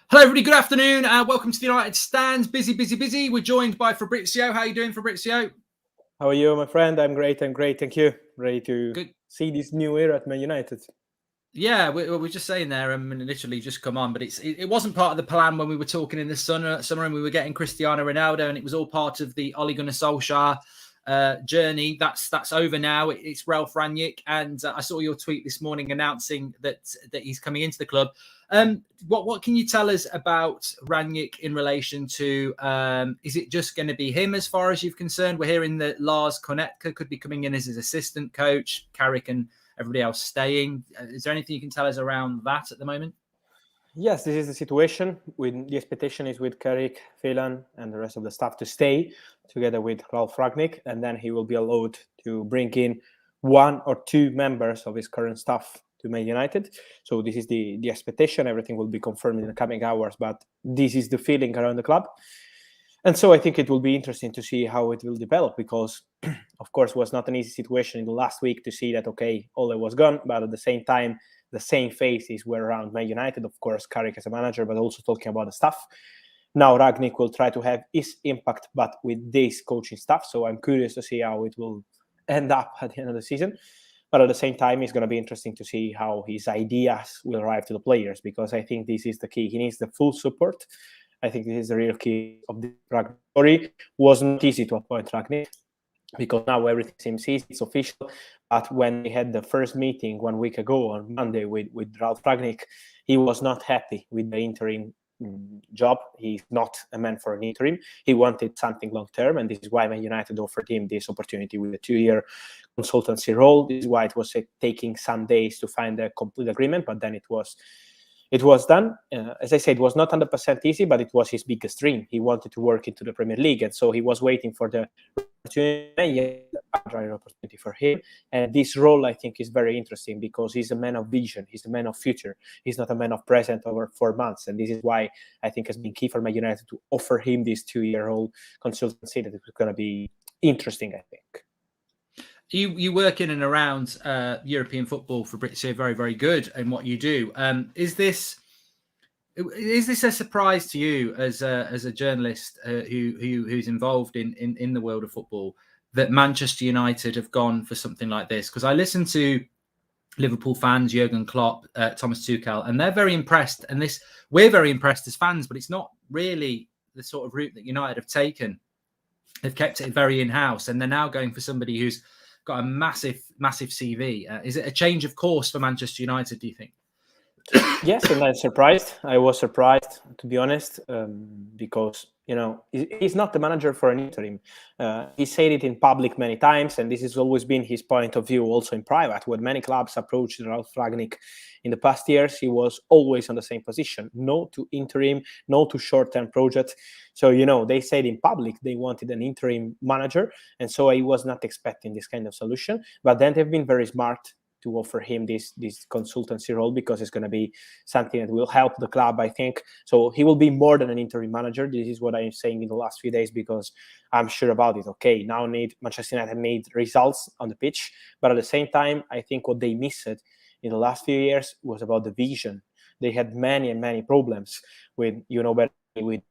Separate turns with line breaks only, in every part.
Hello, everybody. Good afternoon. Welcome to the United Stands. Busy. We're joined by Fabrizio. How are you doing, Fabrizio?
How are you, my friend? I'm great. Thank you. Ready to
Good.
see this new era at Man United.
Yeah, we're just saying there, literally just come on, but it wasn't part of the plan when we were talking in the summer and we were getting Cristiano Ronaldo, and it was all part of the Ole Gunnar Solskjaer journey. That's over now. It's Ralf Rangnick, and I saw your tweet this morning announcing that he's coming into the club. What can you tell us about Rangnick in relation to? Is it just going to be him as far as you're concerned? We're hearing that Lars Kornetka could be coming in as his assistant coach. Carrick and everybody else staying. Is there anything you can tell us around that at the moment?
Yes, this is the situation. The expectation is with Carrick, Phelan, and the rest of the staff to stay together with Ralf Rangnick, and then he will be allowed to bring in one or two members of his current staff to Man United. So this is the expectation. Everything will be confirmed in the coming hours, but this is the feeling around the club. And so I think it will be interesting to see how it will develop because, of course, it was not an easy situation in the last week to see that, okay, Ole was gone, but at the same time, the same faces were around Man United, of course, Carrick as a manager, but also talking about the staff. Now Rangnick will try to have his impact, but with this coaching staff. So I'm curious to see how it will end up at the end of the season. But at the same time, it's going to be interesting to see how his ideas will arrive to the players because I think this is the key. He needs the full support. I think this is the real key of the Rangnick story. It was not easy to appoint Rangnick because now everything seems easy, it's official. But when we had the first meeting 1 week ago on Monday with Ralf Rangnick, he was not happy with the interim job. He's not a man for an interim. He wanted something long-term, and this is why Man United offered him this opportunity with a 2-year consultancy role. This is why it was taking some days to find a complete agreement, but then it was done. As I said, it was not 100% easy, but it was his biggest dream. He wanted to work into the Premier League, and so he was waiting for the opportunity for him. And this role, I think, is very interesting because he's a man of vision. He's a man of future. He's not a man of present over 4 months. And this is why I think it's been key for Man United to offer him this 2-year-old consultancy that is going to be interesting, I think.
You work in and around European football, Fabrizio, very good in what you do. Is this a surprise to you as a journalist who's involved in the world of football that Manchester United have gone for something like this? Because I listen to Liverpool fans, Jurgen Klopp, Thomas Tuchel, and they're very impressed. And we're very impressed as fans, but it's not really the sort of route that United have taken. They've kept it very in-house, and they're now going for somebody who's got a massive CV. Is it a change of course for Manchester United, do you think?
Yes, and I'm surprised. I was surprised, to be honest, because, he's not the manager for an interim. He said it in public many times, and this has always been his point of view also in private. When many clubs approached Ralf Rangnick in the past years, he was always on the same position. No to interim, no to short-term projects. So, they said in public they wanted an interim manager, and so I was not expecting this kind of solution. But then they've been very smart to offer him this consultancy role because it's going to be something that will help the club, I think. So he will be more than an interim manager. This is what I'm saying in the last few days because I'm sure about it. Okay, now Manchester United need results on the pitch, but at the same time, I think what they missed in the last few years was about the vision. They had many problems with, with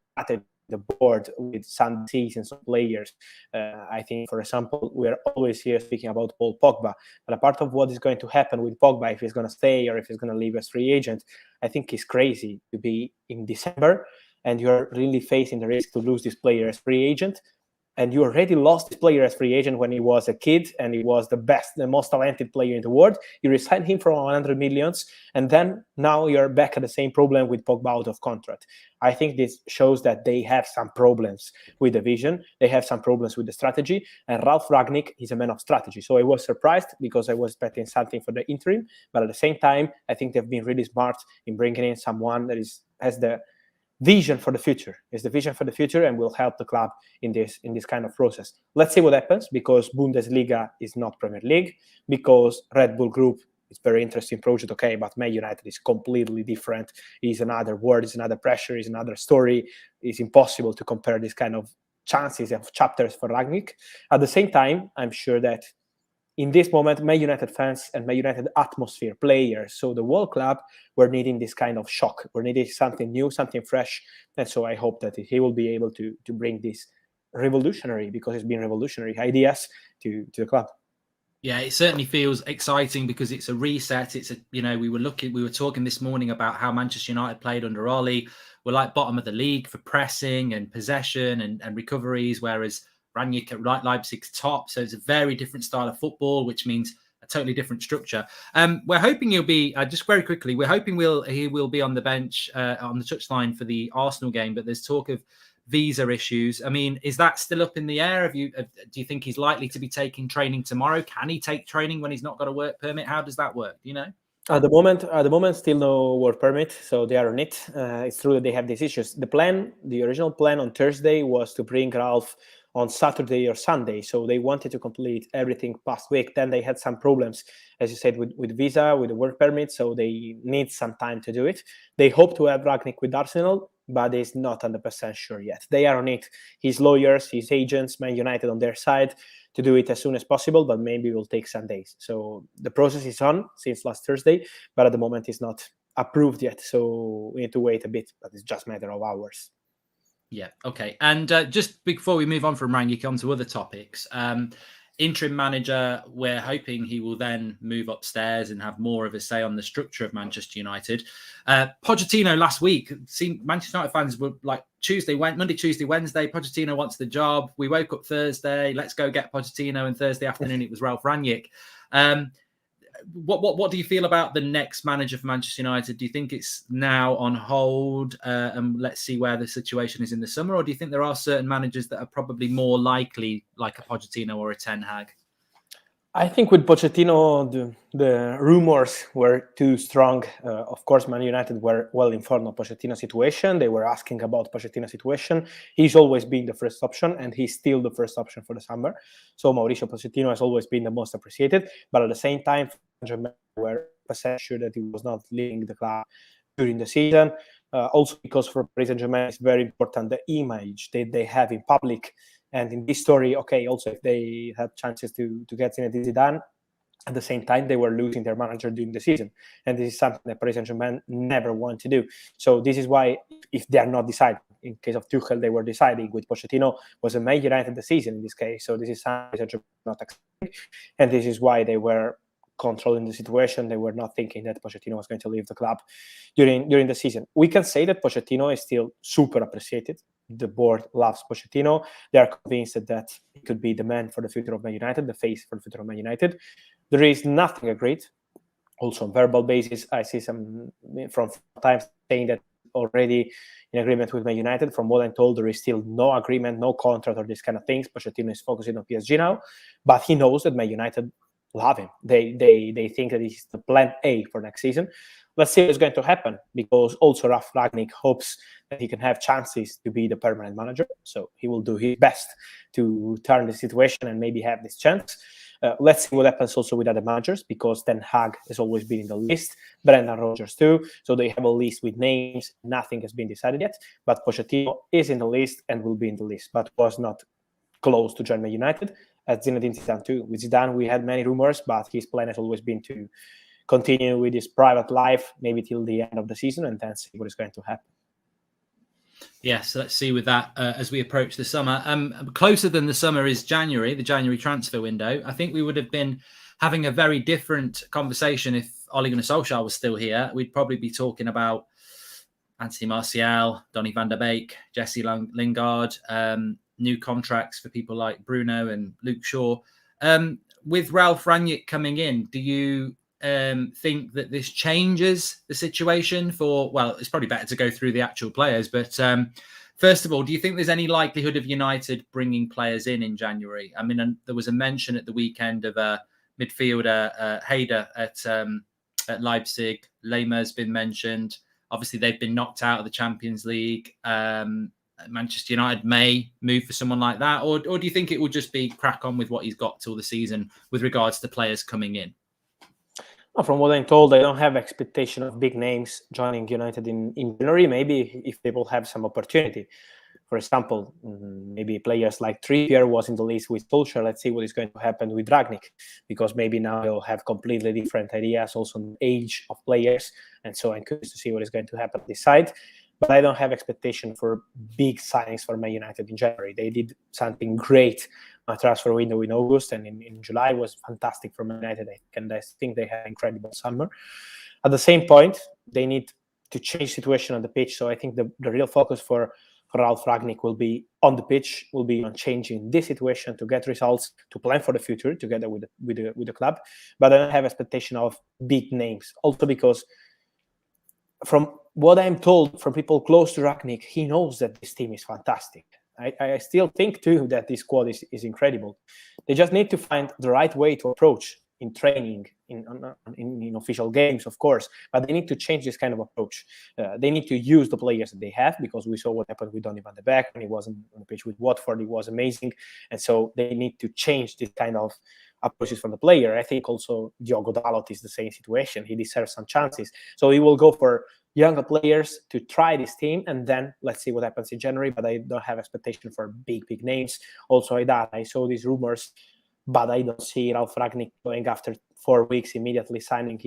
the board, with some seasons of players. I think, for example, we're always here speaking about Paul Pogba, but a part of what is going to happen with Pogba, if he's going to stay or if he's going to leave as free agent, I think it's crazy to be in December and you're really facing the risk to lose this player as free agent. And you already lost this player as free agent when he was a kid and he was the most talented player in the world. You resigned him for 100 millions, and then now you're back at the same problem with Pogba out of contract. I think this shows that they have some problems with the vision. They have some problems with the strategy, and Ralf Rangnick is a man of strategy. So I was surprised because I was expecting something for the interim, but at the same time, I think they've been really smart in bringing in someone that has the vision for the future. Is the vision for the future and will help the club in this kind of process. Let's see what happens, because Bundesliga is not Premier League, because Red Bull Group is very interesting project, okay, but Man United is completely different. It's another world, it's another pressure, it's another story. It's impossible to compare this kind of chances of chapters for Rangnick. At the same time, I'm sure that in this moment, Man United fans and Man United atmosphere, players, so the whole club were needing this kind of shock. We're needing something new, something fresh. And so I hope that he will be able to bring this revolutionary, because it's been revolutionary, ideas to the club.
Yeah, it certainly feels exciting because it's a reset. It's a, we were talking this morning about how Manchester United played under Oli. We're like bottom of the league for pressing and possession and recoveries, whereas Rangnick at Leipzig's top. So it's a very different style of football, which means a totally different structure. We're hoping he'll be, just very quickly, we're hoping he will be on the bench, on the touchline for the Arsenal game, but there's talk of visa issues. I mean, is that still up in the air? Do you think he's likely to be taking training tomorrow? Can he take training when he's not got a work permit? How does that work? Do you know?
At the moment, still no work permit, so they are on it. It's true that they have these issues. The original plan on Thursday was to bring Ralf on Saturday or Sunday, so they wanted to complete everything past week. Then they had some problems, as you said, with visa, with the work permit, so they need some time to do it. They hope to have Rangnick with Arsenal, but it's not 100% sure yet. They are on it. His lawyers, his agents, Man United on their side, to do it as soon as possible, but maybe it will take some days. So the process is on since last Thursday, but at the moment it's not approved yet. So we need to wait a bit, but it's just a matter of hours.
Yeah, okay. And just before we move on from Rangnick on to other topics, interim manager, we're hoping he will then move upstairs and have more of a say on the structure of Manchester United. Pochettino last week, Manchester United fans were like Monday, Tuesday, Wednesday, Pochettino wants the job. We woke up Thursday, let's go get Pochettino, and Thursday afternoon it was Ralf Rangnick. What do you feel about the next manager for Manchester United? Do you think it's now on hold and let's see where the situation is in the summer? Or do you think there are certain managers that are probably more likely, like a Pochettino or a Ten Hag?
I think with Pochettino, the rumors were too strong. Of course, Man United were well informed of Pochettino's situation. They were asking about Pochettino's situation. He's always been the first option, and he's still the first option for the summer. So Mauricio Pochettino has always been the most appreciated. But at the same time, were sure that he was not leaving the club during the season. Also because for Paris Saint-Germain, it's very important the image that they have in public. And in this story, okay, also if they had chances to get Zinedine Zidane, at the same time, they were losing their manager during the season. And this is something that Paris Saint-Germain never want to do. So this is why, if they are not deciding, in case of Tuchel, they were deciding. With Pochettino, was a Man United decision in this case. So this is something that not accepting. And this is why they were controlling the situation. They were not thinking that Pochettino was going to leave the club during the season. We can say that Pochettino is still super appreciated. The board loves Pochettino. They are convinced that he could be the man for the future of Man United, the face for the future of Man United. There is nothing agreed. Also on verbal basis, I see some from times saying that already in agreement with Man United. From what I'm told, there is still no agreement, no contract or these kind of things. Pochettino is focusing on PSG now, but he knows that Man United love him. They think that he's the plan A for next season. Let's see what's going to happen, because also Ralf Rangnick hopes that he can have chances to be the permanent manager. So he will do his best to turn the situation and maybe have this chance. Let's see what happens also with other managers, because Ten Hag has always been in the list, Brendan Rodgers too. So they have a list with names. Nothing has been decided yet, but Pochettino is in the list and will be in the list, but was not close to join Man United, as Zinedine Zidane too. With Zidane, we had many rumors, but his plan has always been to continue with his private life, maybe till the end of the season, and then see what is going to happen.
Yes, let's see with that as we approach the summer. Closer than the summer is January, the January transfer window. I think we would have been having a very different conversation if Ole Gunnar Solskjaer was still here. We'd probably be talking about Anthony Martial, Donny van der Beek, Jesse Lingard, new contracts for people like Bruno and Luke Shaw. With Ralf Rangnick coming in, do you think that this changes the situation for, well, it's probably better to go through the actual players, but first of all, do you think there's any likelihood of United bringing players in January? I mean, there was a mention at the weekend of a midfielder, Hader at Leipzig. Lehmer's been mentioned. Obviously, they've been knocked out of the Champions League. Manchester United may move for someone like that, or do you think it will just be crack on with what he's got till the season with regards to players coming in?
From what I'm told, I don't have expectation of big names joining United in January. Maybe if they will have some opportunity. For example, maybe players like Trippier was in the list with Solskjaer. Let's see what is going to happen with Rangnick, because maybe now he'll have completely different ideas, also on the age of players. And so I'm curious to see what is going to happen this side. But I don't have expectation for big signings for Man United in January. They did something great on a transfer window in August, and in July was fantastic for Man United, and I think they had an incredible summer. At the same point, they need to change situation on the pitch. So I think the real focus for Ralf Rangnick will be on the pitch, will be on changing this situation to get results, to plan for the future together with the club. But I don't have expectation of big names. Also because from what I'm told from people close to Rangnick, he knows that this team is fantastic. I still think too that this squad is incredible. They just need to find the right way to approach in training, in official games, of course, but they need to change this kind of approach. They need to use the players that they have, because we saw what happened with Donny van de Beek when he was on the pitch with Watford. It was amazing. And so they need to change this kind of approaches from the player. I think also Diogo Dalot is the same situation. He deserves some chances. So he will go for younger players to try this team, and then let's see what happens in January. But I don't have expectation for big names. Also, I saw these rumors, but I don't see Ralf Rangnick going after 4 weeks immediately signing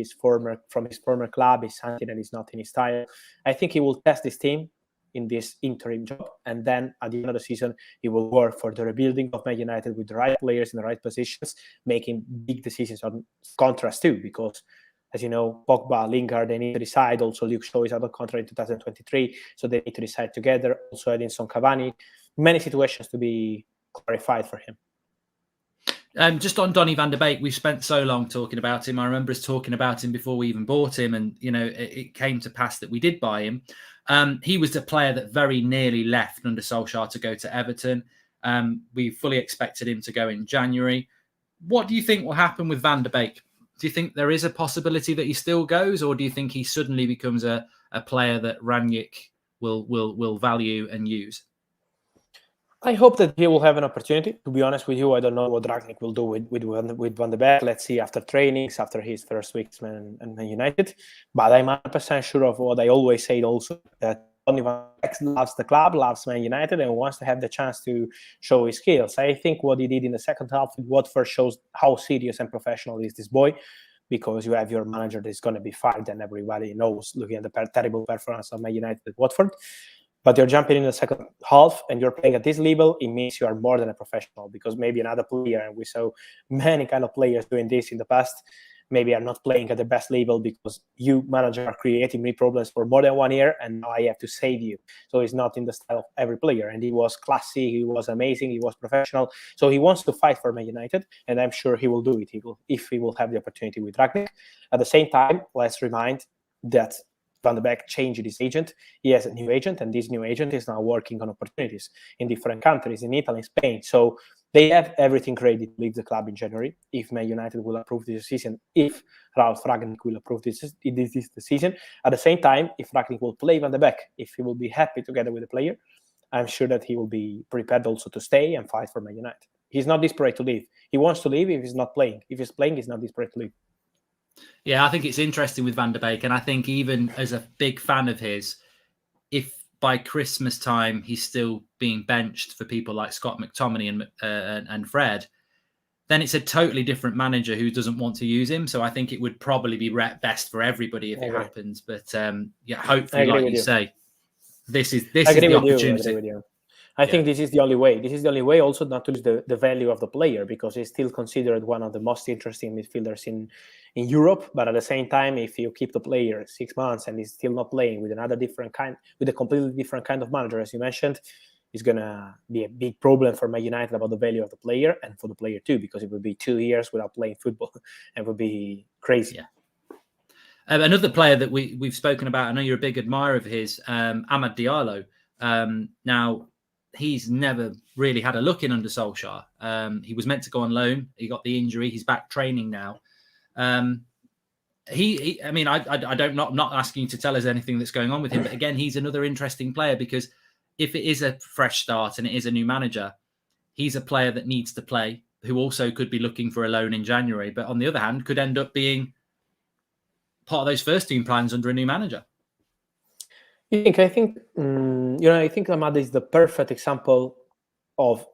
from his former club. Is something that is not in his style. I think he will test this team in this interim job, and then at the end of the season, he will work for the rebuilding of Man United with the right players in the right positions, making big decisions on contracts too, because as you know, Pogba, Lingard, they need to decide. Also, Luke Shaw is out of contract in 2023, so they need to decide together. Also, Edinson Cavani, many situations to be clarified for him.
Just on Donny van de Beek, we've spent so long talking about him. I remember us talking about him before we even bought him, and it came to pass that we did buy him. He was a player that very nearly left under Solskjaer to go to Everton. We fully expected him to go in January. What do you think will happen with van de Beek? Do you think there is a possibility that he still goes, or do you think he suddenly becomes a player that Rangnick will value and use?
I hope that he will have an opportunity. To be honest with you, I don't know what Rangnick will do with Van de Beek. Let's see after trainings, after his first weeks and Man United. But I'm 100% sure of what I always say also, that Donny van de Beek loves the club, loves Man United, and wants to have the chance to show his skills. I think what he did in the second half with Watford shows how serious and professional is this boy, because you have your manager that is going to be fired, and everybody knows, looking at the terrible performance of Man United at Watford. But you're jumping in the second half and you're playing at this level, it means you are more than a professional, because maybe another player, and we saw many kind of players doing this in the past, maybe are not playing at the best level because you, manager, are creating me problems for more than 1 year, and now I have to save you. So it's not in the style of every player. And he was classy, he was amazing, he was professional. So he wants to fight for Man United, and I'm sure he will do it if he will have the opportunity with Rangnick. At the same time, let's remind that Van de Beek changed his agent. He has a new agent, and this new agent is now working on opportunities in different countries, in Italy, Spain. So they have everything ready to leave the club in January if Man United will approve this decision, if Ralf Rangnick will approve this decision. At the same time, if Rangnick will play Van de Beek, if he will be happy together with the player, I'm sure that he will be prepared also to stay and fight for Man United. He's not desperate to leave. He wants to leave if he's not playing. If he's playing, he's not desperate to leave.
Yeah, I think it's interesting with Van de Beek, and I think even as a big fan of his, if by Christmas time he's still being benched for people like Scott McTominay and Fred, then it's a totally different manager who doesn't want to use him. So I think it would probably be best for everybody if it happens. But yeah, hopefully, like you say, this is the opportunity.
I think this is the only way. This is the only way also not to lose the value of the player, because he's still considered one of the most interesting midfielders in Europe. But at the same time, if you keep the player 6 months and he's still not playing with with a completely different kind of manager, as you mentioned, it's going to be a big problem for Man United about the value of the player, and for the player too, because it would be 2 years without playing football and would be crazy.
Yeah. Another player that we've spoken about, I know you're a big admirer of his, Amad Diallo. Now, he's never really had a look in under Solskjaer. He was meant to go on loan. He got the injury. He's back training now. I mean, I don't, not asking you to tell us anything that's going on with him, but again, he's another interesting player, because if it is a fresh start and it is a new manager, he's a player that needs to play, who also could be looking for a loan in January, but on the other hand, could end up being part of those first team plans under a new manager.
I think I think Ahmad is the perfect example of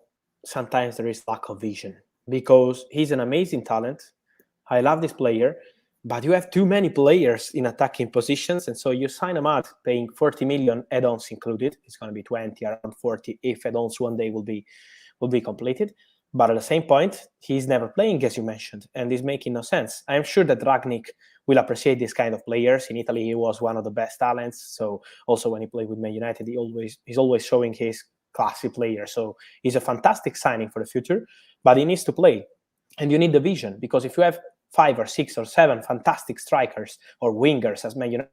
sometimes there is lack of vision, because he's an amazing talent. I love this player, but you have too many players in attacking positions, and so you sign Ahmad paying 40 million, add-ons included. It's going to be 20, around 40 if add-ons one day will be completed. But at the same point, he's never playing, as you mentioned, and it's making no sense. I'm sure that Ragnick will appreciate this kind of players. In Italy, he was one of the best talents. So also when he played with Man United, he's always showing his classy player. So he's a fantastic signing for the future, but he needs to play. And you need the vision, because if you have 5 or 6 or 7 fantastic strikers or wingers, as Man United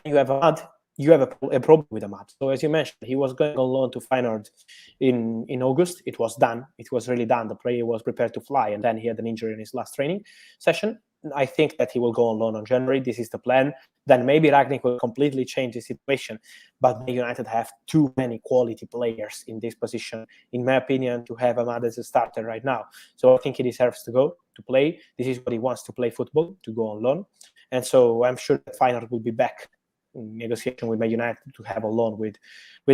have, you have a problem with Ahmad. So as you mentioned, he was going on loan to Feyenoord in August. It was done. It was really done. The player was prepared to fly, and then he had an injury in his last training session. I think that he will go on loan on January. This is the plan. Then maybe Ragnick will completely change the situation. But Man United have too many quality players in this position, in my opinion, to have Ahmad as a starter right now. So I think he deserves to go to play. This is what he wants to play football, to go on loan. And so I'm sure that Feyenoord will be back in negotiation with Man United to have a loan with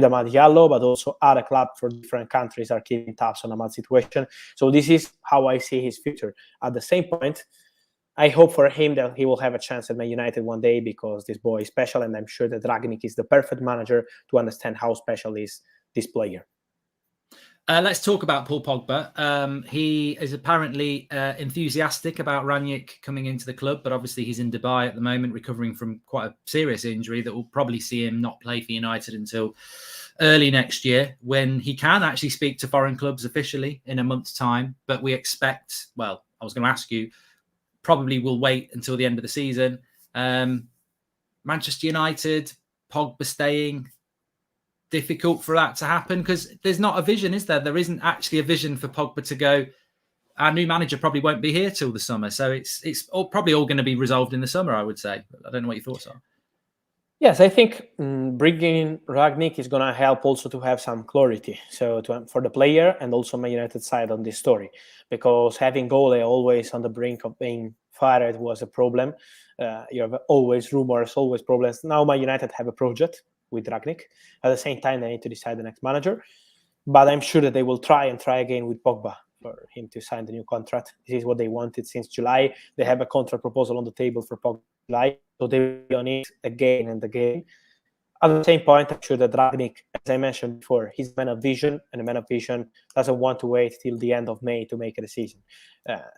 Amad Diallo, but also other clubs for different countries are keeping tabs on Amad's situation. So this is how I see his future. At the same point, I hope for him that he will have a chance at Man United one day, because this boy is special, and I'm sure that Ragnick is the perfect manager to understand how special is this player.
Let's talk about Paul Pogba. He is apparently enthusiastic about Rangnick coming into the club, but obviously he's in Dubai at the moment, recovering from quite a serious injury that will probably see him not play for United until early next year, when he can actually speak to foreign clubs officially in a month's time. But we expect, well, I was going to ask you, probably will wait until the end of the season. Manchester United, Pogba staying, difficult for that to happen, because there's not a vision, is there? There isn't actually a vision for Pogba to go. Our new manager probably won't be here till the summer, so it's probably all going to be resolved in the summer, I would say. I don't know what your thoughts are.
Yes, I think bringing in Ragnick is going to help also to have some clarity, so for the player and also Man United side on this story, because having Gole always on the brink of being fired was a problem. You have always rumors, always problems. Now Man United have a project with Ragnick. At the same time, they need to decide the next manager. But I'm sure that they will try again with Pogba for him to sign the new contract. This is what they wanted since July. They have a contract proposal on the table for Pogba in July, so they will be on it again and again. At the same point, I'm sure that Ragnick, as I mentioned before, he's a man of vision, and a man of vision doesn't want to wait till the end of May to make a decision.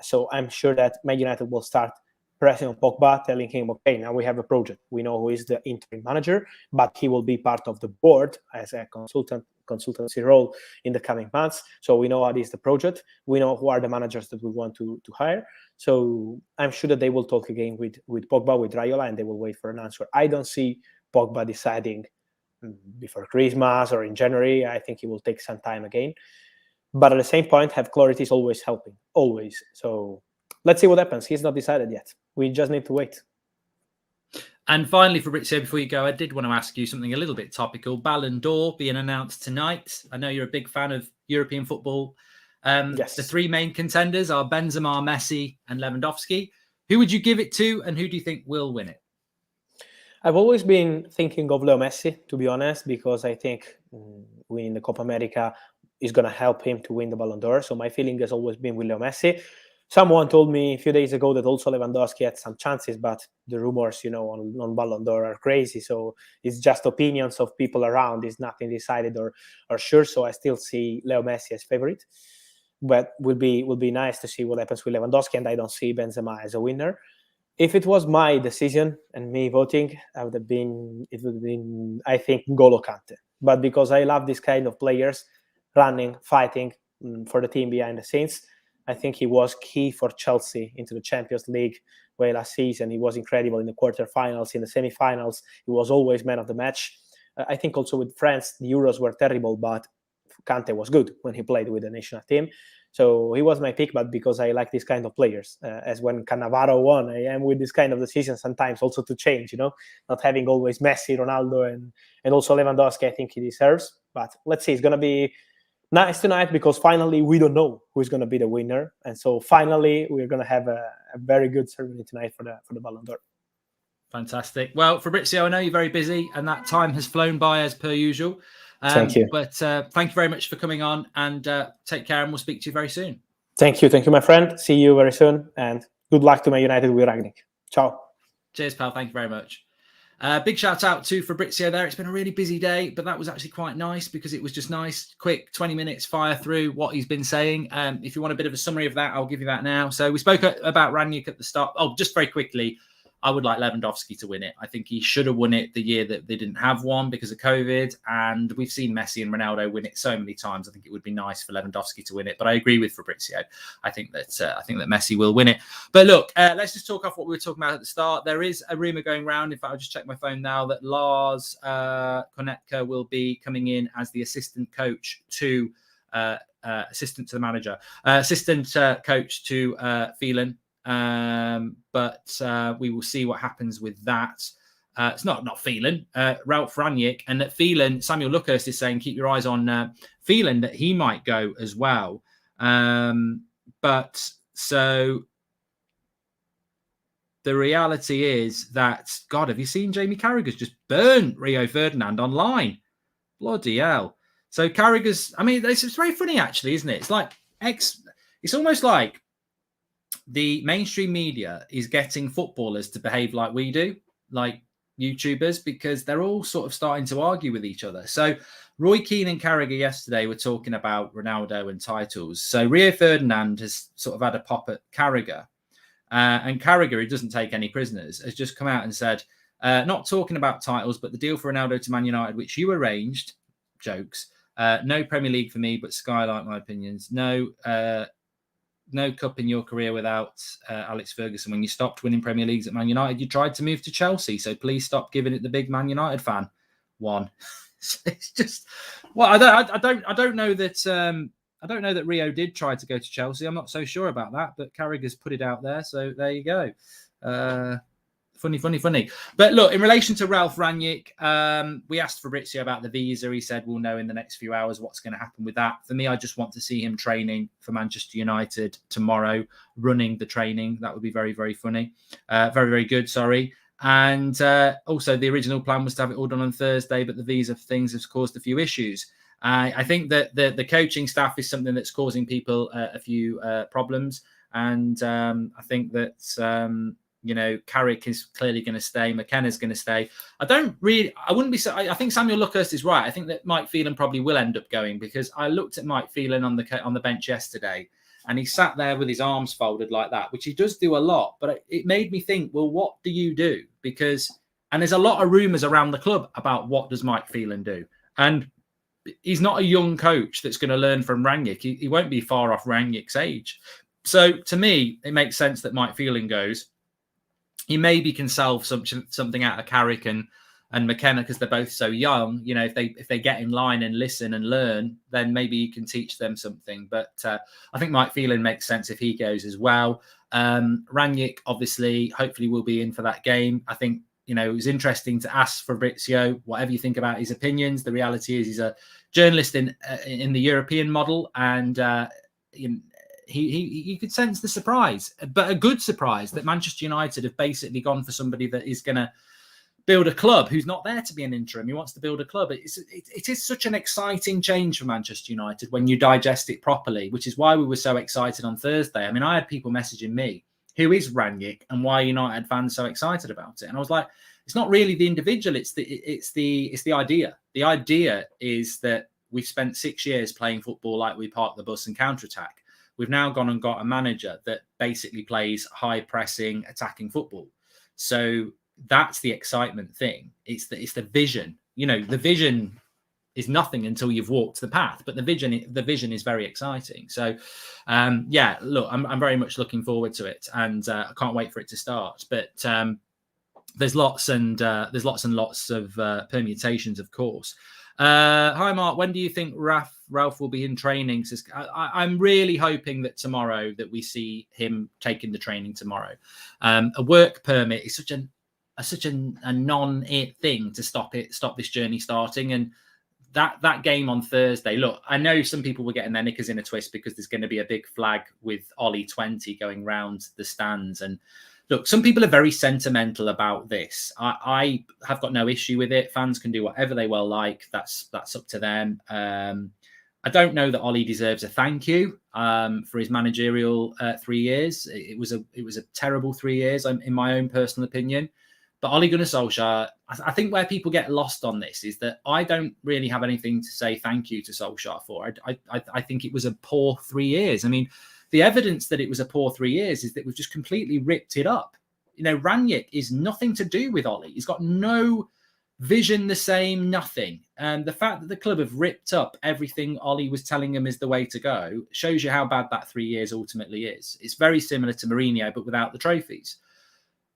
So I'm sure that Man United will start pressing on Pogba, telling him, okay, now we have a project. We know who is the interim manager, but he will be part of the board as a consultancy role in the coming months. So we know what is the project. We know who are the managers that we want to hire. So I'm sure that they will talk again with Pogba, with Raiola, and they will wait for an answer. I don't see Pogba deciding before Christmas or in January. I think he will take some time again. But at the same point, have clarity is always helping, always. So let's see what happens. He's not decided yet. We just need to wait.
And finally, Fabrizio, before you go, I did want to ask you something a little bit topical. Ballon d'Or being announced tonight. I know you're a big fan of European football.
Yes.
The 3 main contenders are Benzema, Messi, and Lewandowski. Who would you give it to, and who do you think will win it?
I've always been thinking of Leo Messi, to be honest, because I think winning the Copa America is going to help him to win the Ballon d'Or. So my feeling has always been with Leo Messi. Someone told me a few days ago that also Lewandowski had some chances, but the rumors, on Ballon d'Or are crazy. So it's just opinions of people around. It's nothing decided or sure. So I still see Leo Messi as favorite. But will be nice to see what happens with Lewandowski, and I don't see Benzema as a winner. If it was my decision and me voting, it would have been, I think, N'Golo Kante. But because I love this kind of players, running, fighting for the team behind the scenes, I think he was key for Chelsea into the Champions League way last season. He was incredible in the quarterfinals, in the semifinals. He was always man of the match. I think also with France, the Euros were terrible, but Kante was good when he played with the national team. So he was my pick, but because I like this kind of players. As when Cannavaro won, I am with this kind of decision sometimes also to change, not having always Messi, Ronaldo, and also Lewandowski, I think he deserves. But let's see, it's going to be nice tonight, because finally we don't know who is going to be the winner. And so finally we're going to have a very good ceremony tonight for the Ballon d'Or.
Fantastic. Well, Fabrizio, I know you're very busy and that time has flown by as per usual.
Thank you.
But thank you very much for coming on, and take care, and we'll speak to you very soon.
Thank you, my friend. See you very soon, and good luck to Man United with Rangnick. Ciao.
Cheers, pal. Thank you very much. Big shout out to Fabrizio there. It's been a really busy day, but that was actually quite nice because it was just nice, quick, 20 minutes fire through what he's been saying. If you want a bit of a summary of that, I'll give you that now. So we spoke about Rangnick at the start. Oh, just very quickly, I would like Lewandowski to win it. I think he should have won it the year that they didn't have one because of COVID. And we've seen Messi and Ronaldo win it so many times. I think it would be nice for Lewandowski to win it. But I agree with Fabrizio. I think that Messi will win it. But look, let's just talk off what we were talking about at the start. There is a rumor going around. In fact, I'll just check my phone now that Lars Konetka will be coming in as the assistant coach to assistant to the manager, assistant coach to Phelan. But we will see what happens with that. It's not Phelan, Ralf Rangnick, and that Phelan, Samuel Luckhurst is saying, keep your eyes on Phelan, that he might go as well. But so the reality is that, God, have you seen Jamie Carragher's just burnt Rio Ferdinand online? Bloody hell. So Carragher's, I mean, it's very funny actually, isn't it? It's like it's almost like the mainstream media is getting footballers to behave like we do, like YouTubers, because they're all sort of starting to argue with each other. So Roy Keane and Carragher yesterday were talking about Ronaldo and titles. So Rio Ferdinand has sort of had a pop at Carragher. And Carragher, who doesn't take any prisoners, has just come out and said, not talking about titles, but the deal for Ronaldo to Man United, which you arranged, jokes, no Premier League for me, but Sky like my opinions. No cup in your career without Alex Ferguson. When you stopped winning Premier Leagues at Man United, you tried to move to Chelsea. So please stop giving it the big Man United fan one. It's just, well, I don't know that I don't know that Rio did try to go to Chelsea. I'm not so sure about that, but Carragher's put it out there. So there you go. Funny. But look, in relation to Ralf Rangnick, we asked Fabrizio about the visa. He said we'll know in the next few hours what's going to happen with that. For me, I just want to see him training for Manchester United tomorrow, running the training. That would be very, very funny. Very good, sorry. And also the original plan was to have it all done on Thursday, but the visa things has caused a few issues. I think that the coaching staff is something that's causing people a few problems. And I think that... Carrick is clearly going to stay. McKenna's going to stay. I wouldn't be. I think Samuel Luckhurst is right. I think that Mike Phelan probably will end up going, because I looked at Mike Phelan on the bench yesterday, and he sat there with his arms folded like that, which he does do a lot. But it made me think, well, what do you do? And there's a lot of rumours around the club about what does Mike Phelan do, and he's not a young coach that's going to learn from Rangnick. He won't be far off Rangnick's age. So to me, it makes sense that Mike Phelan goes. He maybe can solve something out of Carrick and McKenna, because they're both so young. If they get in line and listen and learn, then maybe you can teach them something. But I think Mike Phelan makes sense if he goes as well. Rangnick, obviously, hopefully will be in for that game. I think, it was interesting to ask Fabrizio, whatever you think about his opinions. The reality is he's a journalist in the European model, and he could sense the surprise, but a good surprise, that Manchester United have basically gone for somebody that is going to build a club, who's not there to be an interim. He wants to build a club. It is such an exciting change for Manchester United when you digest it properly, which is why we were so excited on Thursday. I mean, I had people messaging me, who is Rangnick and why are United fans so excited about it? And I was like, it's not really the individual, it's the idea. The idea is that we've spent 6 years playing football like we park the bus and counterattack. We've now gone and got a manager that basically plays high pressing, attacking football. So that's the excitement thing. It's the vision. The vision is nothing until you've walked the path, but the vision is very exciting. So, look, I'm very much looking forward to it, and I can't wait for it to start. But there's lots and lots of permutations, of course. Hi, Mark. When do you think Ralf will be in training? I'm really hoping that tomorrow that we see him taking the training tomorrow. A work permit is such a non-it thing to stop this journey starting. And that game on Thursday, look, I know some people were getting their knickers in a twist because there's going to be a big flag with Ollie 20 going round the stands. And look, some people are very sentimental about this. I have got no issue with it. Fans can do whatever they well like. That's up to them. I don't know that Ollie deserves a thank you for his managerial 3 years. It was a terrible 3 years, in my own personal opinion. But Ole Gunnar Solskjaer, I think where people get lost on this is that I don't really have anything to say thank you to Solskjaer for. I think it was a poor 3 years. I mean, the evidence that it was a poor 3 years is that we've just completely ripped it up. You know, Rangnick is nothing to do with Ollie. He's got no vision, the same, nothing. And the fact that the club have ripped up everything Ollie was telling them is the way to go shows you how bad that 3 years ultimately is. It's very similar to Mourinho, but without the trophies.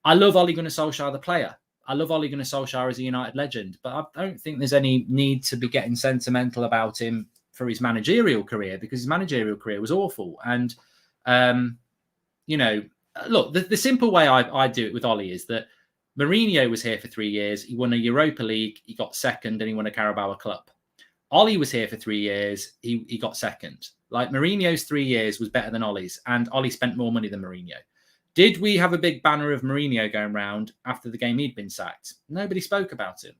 I love Ole Gunnar Solskjaer, the player. I love Ole Gunnar Solskjaer as a United legend, but I don't think there's any need to be getting sentimental about him for his managerial career, because his managerial career was awful. And, you know, look, the simple way I do it with Ollie is that Mourinho was here for 3 years. He won a Europa League. He got second, and he won a Carabao Cup. Ollie was here for 3 years. He got second. Like, Mourinho's 3 years was better than Ollie's, and Ollie spent more money than Mourinho. Did we have a big banner of Mourinho going round after the game he'd been sacked? Nobody spoke about him.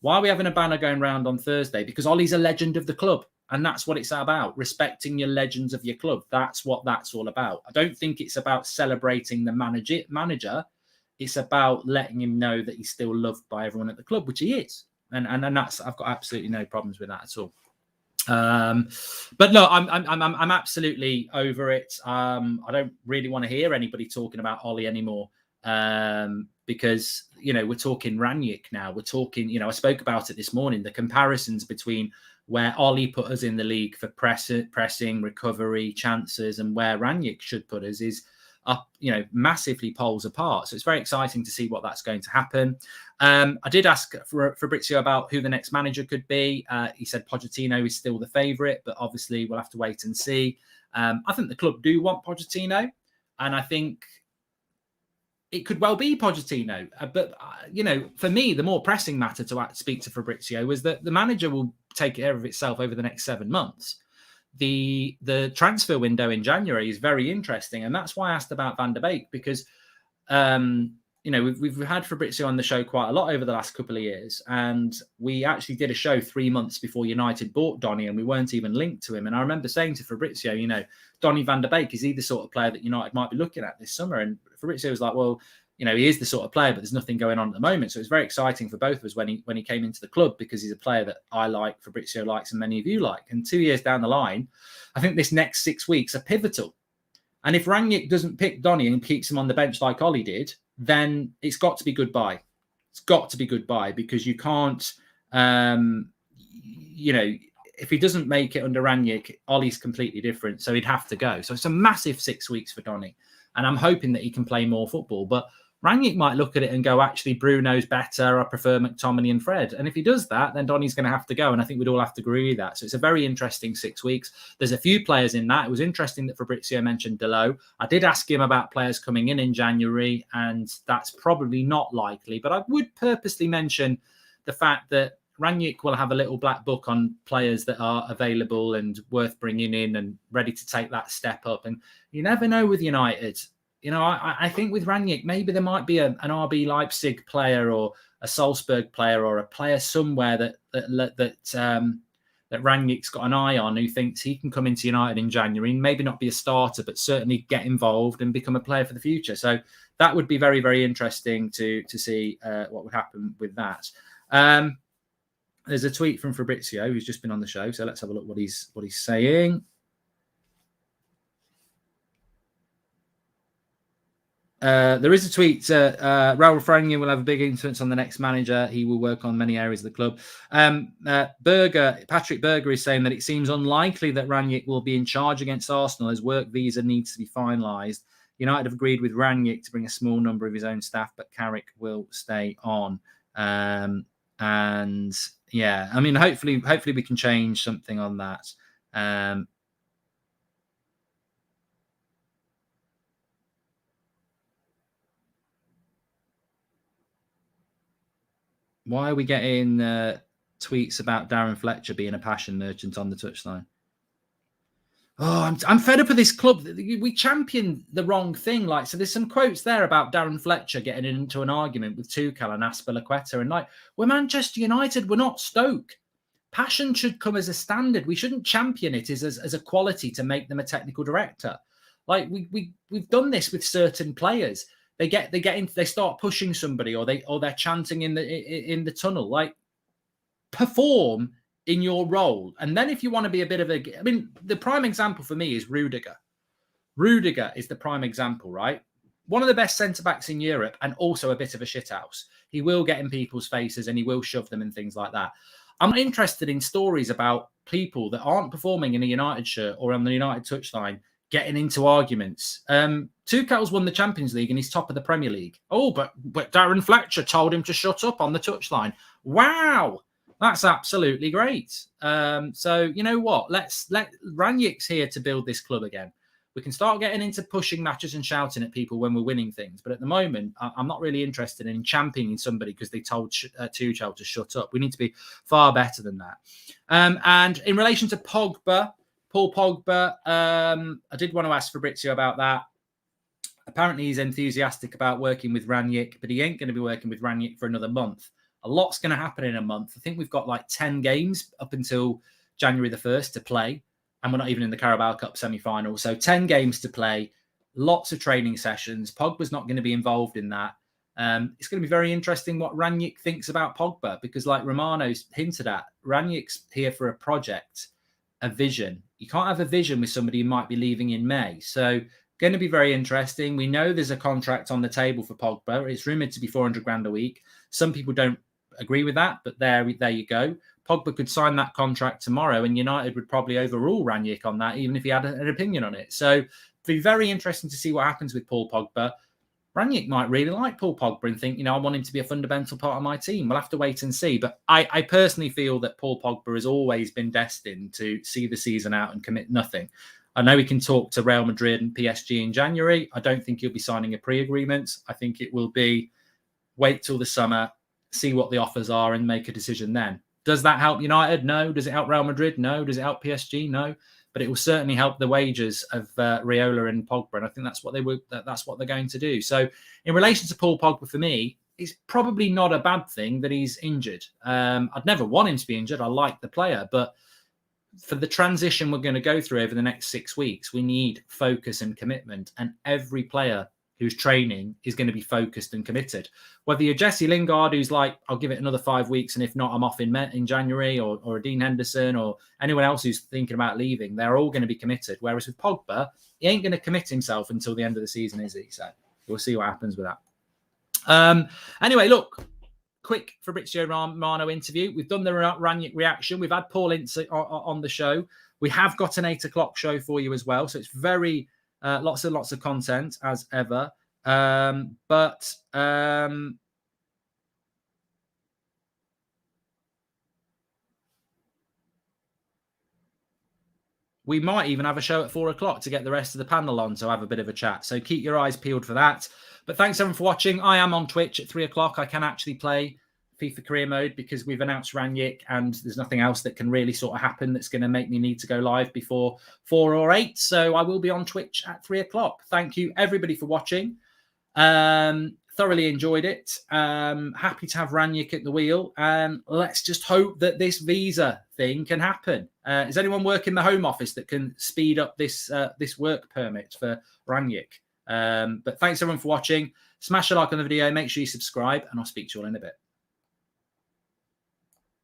Why are we having a banner going round on Thursday? Because Ollie's a legend of the club, and that's what it's about, respecting your legends of your club. That's what that's all about. I don't think it's about celebrating the manager. It's about letting him know that he's still loved by everyone at the club, which he is. And that's, I've got absolutely no problems with that at all. But no, I'm absolutely over it. I don't really want to hear anybody talking about Ollie anymore, because, you know, we're talking Rangnick now. We're talking, you know, I spoke about it this morning, the comparisons between where Ollie put us in the league for pressing, recovery, chances, and where Rangnick should put us is up, you know, massively poles apart. So it's very exciting to see what that's going to happen. I did ask for Fabrizio about who the next manager could be. He said Pochettino is still the favourite, but obviously we'll have to wait and see. I think the club do want Pochettino, and I think it could well be Pochettino. But, you know, for me, the more pressing matter to speak to Fabrizio was that the manager will take care of itself over the next 7 months. The transfer window in January is very interesting, and that's why I asked about Van der Beek, because you know, we've had Fabrizio on the show quite a lot over the last couple of years, and we actually did a show 3 months before United bought Donny, and we weren't even linked to him. And I remember saying to Fabrizio, you know, Donny van der Beek, is he the sort of player that United might be looking at this summer? And Fabrizio was like, well, you know, he is the sort of player, but there's nothing going on at the moment. So it's very exciting for both of us when he came into the club, because he's a player that I like, Fabrizio likes, and many of you like. And 2 years down the line, I think this next 6 weeks are pivotal. And if Rangnick doesn't pick Donny and keeps him on the bench like Ollie did, then it's got to be goodbye. It's got to be goodbye, because you can't, you know, if he doesn't make it under Rangnick, Ollie's completely different. So he'd have to go. So it's a massive 6 weeks for Donny. And I'm hoping that he can play more football. But Rangnick might look at it and go, actually, Bruno's better. I prefer McTominay and Fred. And if he does that, then Donny's going to have to go. And I think we'd all have to agree with that. So it's a very interesting 6 weeks. There's a few players in that. It was interesting that Fabrizio mentioned Delo. I did ask him about players coming in January, and that's probably not likely. But I would purposely mention the fact that Rangnick will have a little black book on players that are available and worth bringing in and ready to take that step up. And you never know with United. You know, I think with Rangnick, maybe there might be an RB Leipzig player or a Salzburg player or a player somewhere that Rangnick's got an eye on, who thinks he can come into United in January and maybe not be a starter, but certainly get involved and become a player for the future. So that would be very, very interesting to see what would happen with that. There's a tweet from Fabrizio, who's just been on the show. So let's have a look what he's saying. There is a tweet. Ralf Rangnick will have a big influence on the next manager. He will work on many areas of the club. Patrick Berger is saying that it seems unlikely that Rangnick will be in charge against Arsenal, as work visa needs to be finalised. United have agreed with Rangnick to bring a small number of his own staff, but Carrick will stay on. And yeah, I mean, hopefully we can change something on that. Why are we getting tweets about Darren Fletcher being a passion merchant on the touchline? Oh, I'm fed up with this club. We champion the wrong thing. Like, so there's some quotes there about Darren Fletcher getting into an argument with Tuchel and Azpilicueta. And like, we're Manchester United. We're not Stoke. Passion should come as a standard. We shouldn't champion it as a quality to make them a technical director. Like we've done this with certain players. They start pushing somebody, or they're chanting in the tunnel. Like, perform in your role. And then if you want to be a bit of a... I mean, the prime example for me is Rudiger. Rudiger is the prime example, right? One of the best centre-backs in Europe, and also a bit of a shithouse. He will get in people's faces and he will shove them and things like that. I'm interested in stories about people that aren't performing in a United shirt or on the United touchline getting into arguments. Tuchel's won the Champions League and he's top of the Premier League. Oh, but Darren Fletcher told him to shut up on the touchline. Wow! That's absolutely great. So, you know what? Let Rangnick's here to build this club again. We can start getting into pushing matches and shouting at people when we're winning things. But at the moment, I'm not really interested in championing somebody because they told Tuchel to shut up. We need to be far better than that. And in relation to Pogba, Paul Pogba, I did want to ask Fabrizio about that. Apparently, he's enthusiastic about working with Rangnick, but he ain't going to be working with Rangnick for another month. A lot's going to happen in a month. I think we've got like 10 games up until January the 1st to play. And we're not even in the Carabao Cup semi-final. So 10 games to play, lots of training sessions. Pogba's not going to be involved in that. It's going to be very interesting what Rangnick thinks about Pogba, because like Romano's hinted at, Rangnick's here for a project, a vision. You can't have a vision with somebody who might be leaving in May. So going to be very interesting. We know there's a contract on the table for Pogba. It's rumoured to be 400 grand a week. Some people don't agree with that, but there you go. Pogba could sign that contract tomorrow and United would probably overrule Rangnick on that, even if he had an opinion on it. So it'd be very interesting to see what happens with Paul Pogba. Rangnick might really like Paul Pogba and think, you know, I want him to be a fundamental part of my team. We'll have to wait and see. But I personally feel that Paul Pogba has always been destined to see the season out and commit nothing. I know he can talk to Real Madrid and PSG in January. I don't think he'll be signing a pre-agreement. I think it will be wait till the summer, see what the offers are and make a decision then. Does that help United? No. Does it help Real Madrid? No. Does it help PSG? No. But it will certainly help the wages of Raiola and Pogba, and I think that's what that's what they're going to do. So, in relation to Paul Pogba, for me, it's probably not a bad thing that he's injured. I'd never want him to be injured. I like the player, but for the transition we're going to go through over the next 6 weeks, we need focus and commitment, and every player who's training is going to be focused and committed. Whether you're Jesse Lingard, who's like, I'll give it another 5 weeks, and if not, I'm off in January, or Dean Henderson, or anyone else who's thinking about leaving, they're all going to be committed. Whereas with Pogba, he ain't going to commit himself until the end of the season, is he? So we'll see what happens with that. Anyway, look, quick Fabrizio Romano interview. We've done the Rangnick reaction. We've had Paul Ince on the show. We have got an 8 o'clock show for you as well. So it's very... lots and lots of content as ever. We might even have a show at 4 o'clock to get the rest of the panel on to have a bit of a chat. So keep your eyes peeled for that. But thanks everyone for watching. I am on Twitch at 3 o'clock. I can actually play FIFA career mode because we've announced Rangnick and there's nothing else that can really sort of happen that's going to make me need to go live before 4 or 8. So I will be on Twitch at 3 o'clock. Thank you everybody for watching. Thoroughly enjoyed it. Happy to have Rangnick at the wheel. And let's just hope that this visa thing can happen. Is anyone working the Home Office that can speed up this work permit for Rangnick? But thanks everyone for watching. Smash a like on the video. Make sure you subscribe and I'll speak to you all in a bit.